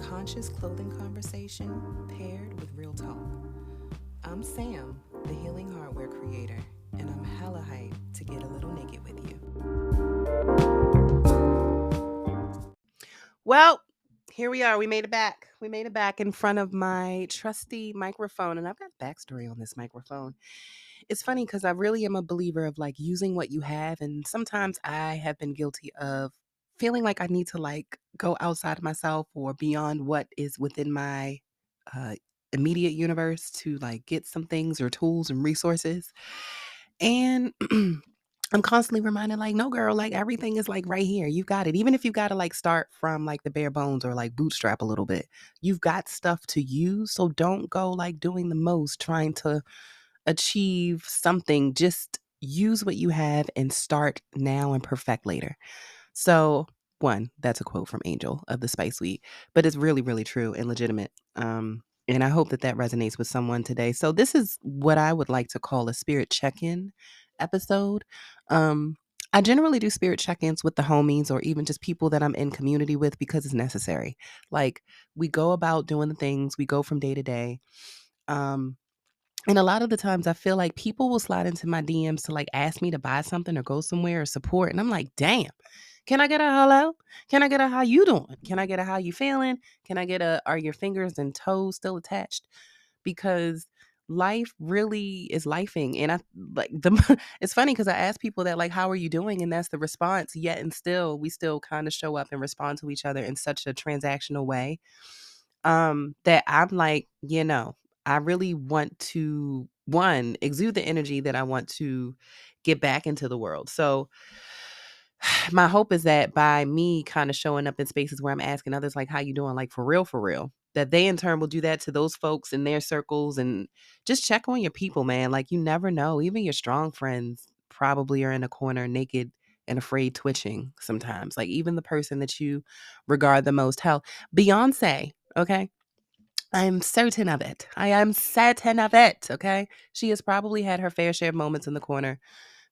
conscious clothing conversation paired with real talk. I'm Sam, the healing hardware creator, and I'm hella hyped to get a little naked with you. Well, here we are. We made it back. We made it back in front of my trusty microphone, and I've got backstory on this microphone. It's funny because I really am a believer of like using what you have, and sometimes I have been guilty of feeling like I need to like go outside of myself or beyond what is within my uh, immediate universe to like get some things or tools and resources. And I'm constantly reminded, like, no, girl, like everything is like right here. You've got it. Even if you got to like start from like the bare bones or like bootstrap a little bit, you've got stuff to use. So don't go like doing the most, trying to achieve something. Just use what you have and start now and perfect later. So, one, that's a quote from Angel of the Spice Suite, but it's really, really true and legitimate. And I hope that that resonates with someone today. So, this is what I would like to call a spirit check in episode. Um, I generally do spirit check ins with the homies or even just people that I'm in community with because it's necessary. Like, we go about doing the things, we go from day to day. Um, and a lot of the times I feel like people will slide into my DMs to like ask me to buy something or go somewhere or support. And I'm like, damn, can I get a hello? Can I get a how you doing? Can I get a how you feeling? Can I get a are your fingers and toes still attached? Because life really is lifing. And I like the it's funny because I ask people that like, how are you doing? And that's the response. Yet and still we still kind of show up and respond to each other in such a transactional way that I'm like, I really want to one exude the energy that I want to get back into the world. So my hope is that by me kind of showing up in spaces where I'm asking others like how you doing, like for real, that they in turn will do that to those folks in their circles and just check on your people, man. Like you never know. Even your strong friends probably are in a corner naked and afraid twitching sometimes. Like even the person that you regard the most. Hell, Beyonce, okay? I'm certain of it. I am certain of it. Okay. She has probably had her fair share of moments in the corner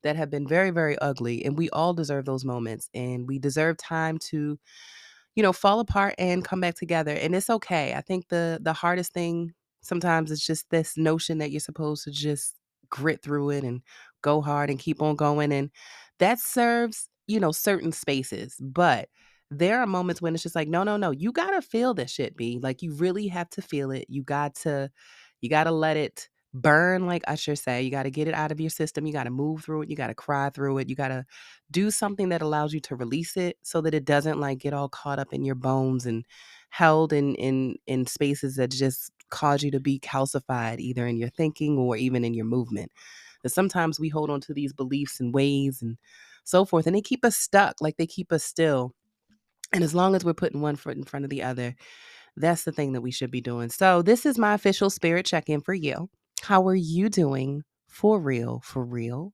that have been very, very ugly. And we all deserve those moments. And we deserve time to, fall apart and come back together. And it's okay. I think the hardest thing sometimes is just this notion that you're supposed to just grit through it and go hard and keep on going. And that serves, certain spaces. But there are moments when it's just like, no, no, no, you gotta feel this shit, B. Like you really have to feel it. You gotta let it burn, like Usher say. You gotta get it out of your system. You gotta move through it. You gotta cry through it. You gotta do something that allows you to release it so that it doesn't like get all caught up in your bones and held in spaces that just cause you to be calcified either in your thinking or even in your movement. That sometimes we hold on to these beliefs and ways and so forth, and they keep us stuck, like they keep us still. And as long as we're putting one foot in front of the other, that's the thing that we should be doing. So, this is my official spirit check in for you. How are you doing for real? For real?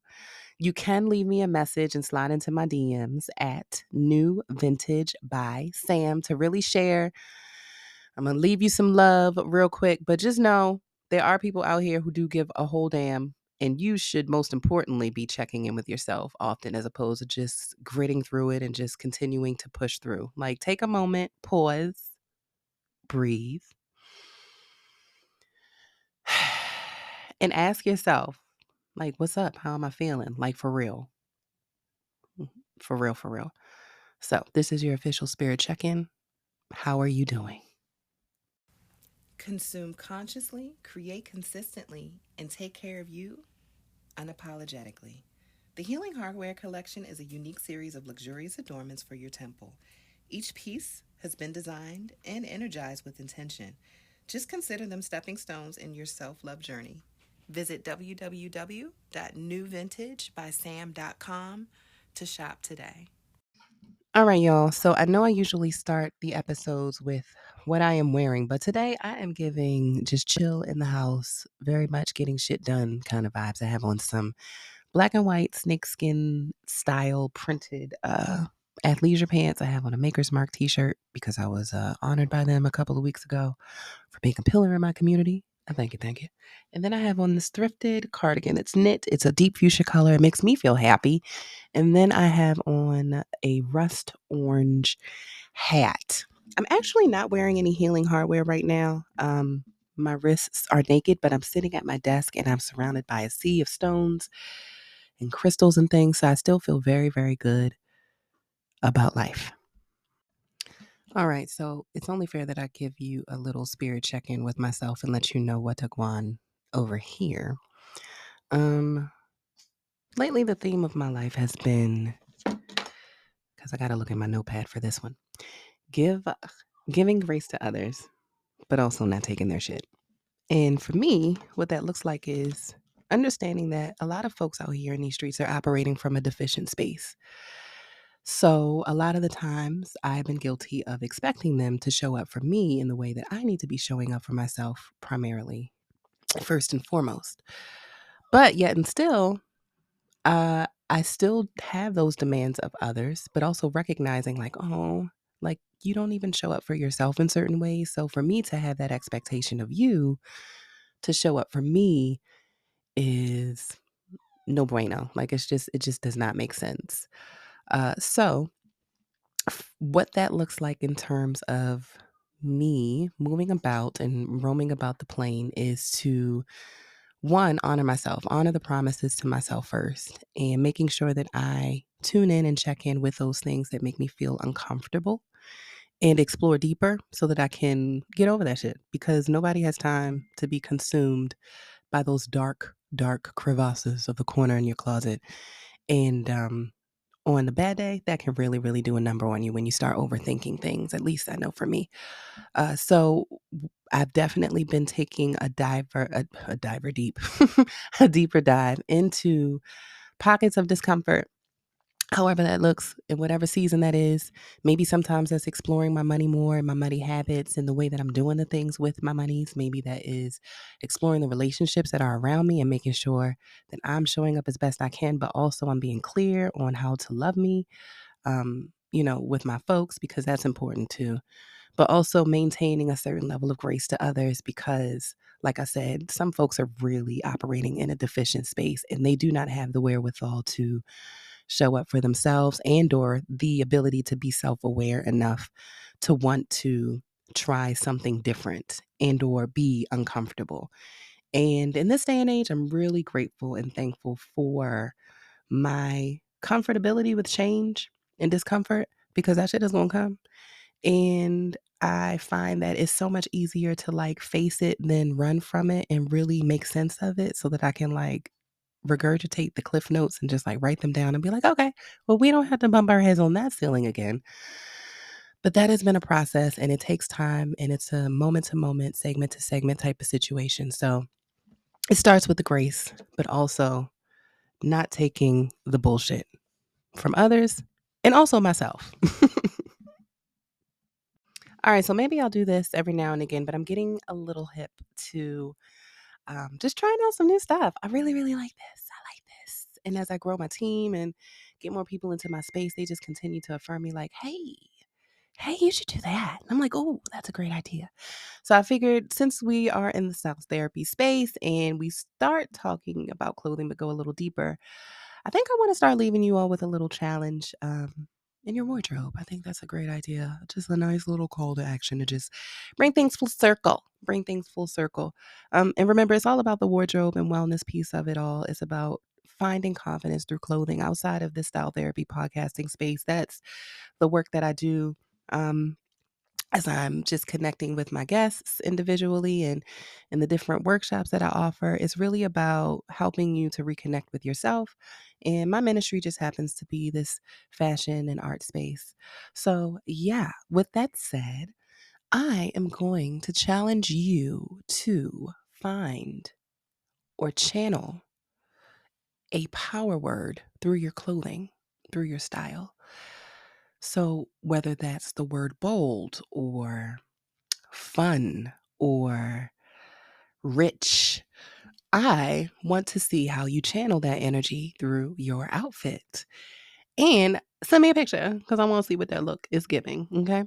You can leave me a message and slide into my DMs at New Vintage by Sam to really share. I'm going to leave you some love real quick, but just know there are people out here who do give a whole damn. And you should most importantly be checking in with yourself often as opposed to just gritting through it and just continuing to push through. Like, take a moment, pause, breathe, and ask yourself, like, what's up? How am I feeling? Like, for real. For real, for real. So, this is your official spirit check in. How are you doing? Consume consciously, create consistently, and take care of you unapologetically. The Healing Hardware Collection is a unique series of luxurious adornments for your temple. Each piece has been designed and energized with intention. Just consider them stepping stones in your self-love journey. Visit www.newvintagebysam.com to shop today. All right, y'all. So I know I usually start the episodes with what I am wearing, but today I am giving just chill in the house, very much getting shit done kind of vibes. I have on some black and white snakeskin style printed athleisure pants. I have on a Maker's Mark t-shirt because I was honored by them a couple of weeks ago for being a pillar in my community. Thank you, thank you. And then I have on this thrifted cardigan. It's knit. It's a deep fuchsia color. It makes me feel happy. And then I have on a rust orange hat. I'm actually not wearing any healing hardware right now. My wrists are naked, but I'm sitting at my desk and I'm surrounded by a sea of stones and crystals and things. So I still feel very, very good about life. All right. So it's only fair that I give you a little spirit check in with myself and let you know what to go on over here. Um, Lately, the theme of my life has been, because I got to look at my notepad for this one, give giving grace to others, but also not taking their shit. And for me, what that looks like is understanding that a lot of folks out here in these streets are operating from a deficient space. So, a lot of the times I've been guilty of expecting them to show up for me in the way that I need to be showing up for myself, primarily, first and foremost. But yet, and still, I still have those demands of others, but also recognizing, like, oh, like you don't even show up for yourself in certain ways. So, for me to have that expectation of you to show up for me is no bueno. Like it just does not make sense. What that looks like in terms of me moving about and roaming about the plane is to one, honor myself, honor the promises to myself first, and making sure that I tune in and check in with those things that make me feel uncomfortable and explore deeper so that I can get over that shit because nobody has time to be consumed by those dark, dark crevasses of the corner in your closet. And on the bad day, that can really, really do a number on you when you start overthinking things. At least I know for me. I've definitely been taking a diver deep, a deeper dive into pockets of discomfort, however that looks in whatever season that is. Maybe sometimes that's exploring my money more and my money habits and the way that I'm doing the things with my monies. Maybe that is exploring the relationships that are around me and making sure that I'm showing up as best I can, but also I'm being clear on how to love me, with my folks, because that's important too. But also maintaining a certain level of grace to others because, like I said, some folks are really operating in a deficient space and they do not have the wherewithal to show up for themselves and or the ability to be self-aware enough to want to try something different and or be uncomfortable. And in this day and age, I'm really grateful and thankful for my comfortability with change and discomfort because that shit is gonna come. And I find that it's so much easier to like face it than run from it and really make sense of it so that I can like regurgitate the cliff notes and just like write them down and be like, okay, well, we don't have to bump our heads on that ceiling again. But that has been a process and it takes time and it's a moment to moment, segment to segment type of situation. So it starts with the grace, but also not taking the bullshit from others and also myself. All right, so maybe I'll do this every now and again, but I'm getting a little hip to just trying out some new stuff. I really, really like this. I like this. And as I grow my team and get more people into my space, they just continue to affirm me like, hey, you should do that. And I'm like, oh, that's a great idea. So I figured since we are in the self therapy space and we start talking about clothing but go a little deeper, I think I want to start leaving you all with a little challenge in your wardrobe. I think that's a great idea. Just a nice little call to action to just bring things full circle. Bring things full circle. And remember, it's all about the wardrobe and wellness piece of it all. It's about finding confidence through clothing outside of the style therapy podcasting space. That's the work that I do. Um, as I'm just connecting with my guests individually and in the different workshops that I offer, it's really about helping you to reconnect with yourself. And my ministry just happens to be this fashion and art space. So, yeah, with that said, I am going to challenge you to find or channel a power word through your clothing, through your style. So, whether that's the word bold or fun or rich. I want to see how you channel that energy through your outfit. And send me a picture because I want to see what that look is giving. Okay.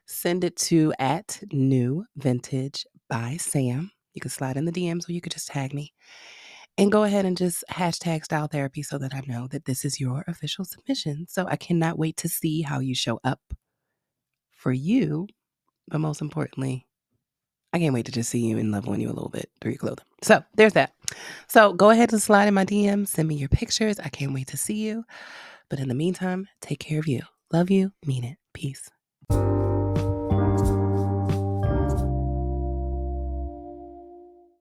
Send it to at New Vintage by Sam. You can slide in the DMs or you could just tag me and go ahead and just hashtag style therapy so that I know that this is your official submission. So I cannot wait to see how you show up for you But most importantly, I can't wait to just see you and love on you a little bit through your clothing. So there's that. So go ahead and slide in my DMs. Send me your pictures. I can't wait to see you. But in the meantime, take care of you. Love you. Mean it. Peace.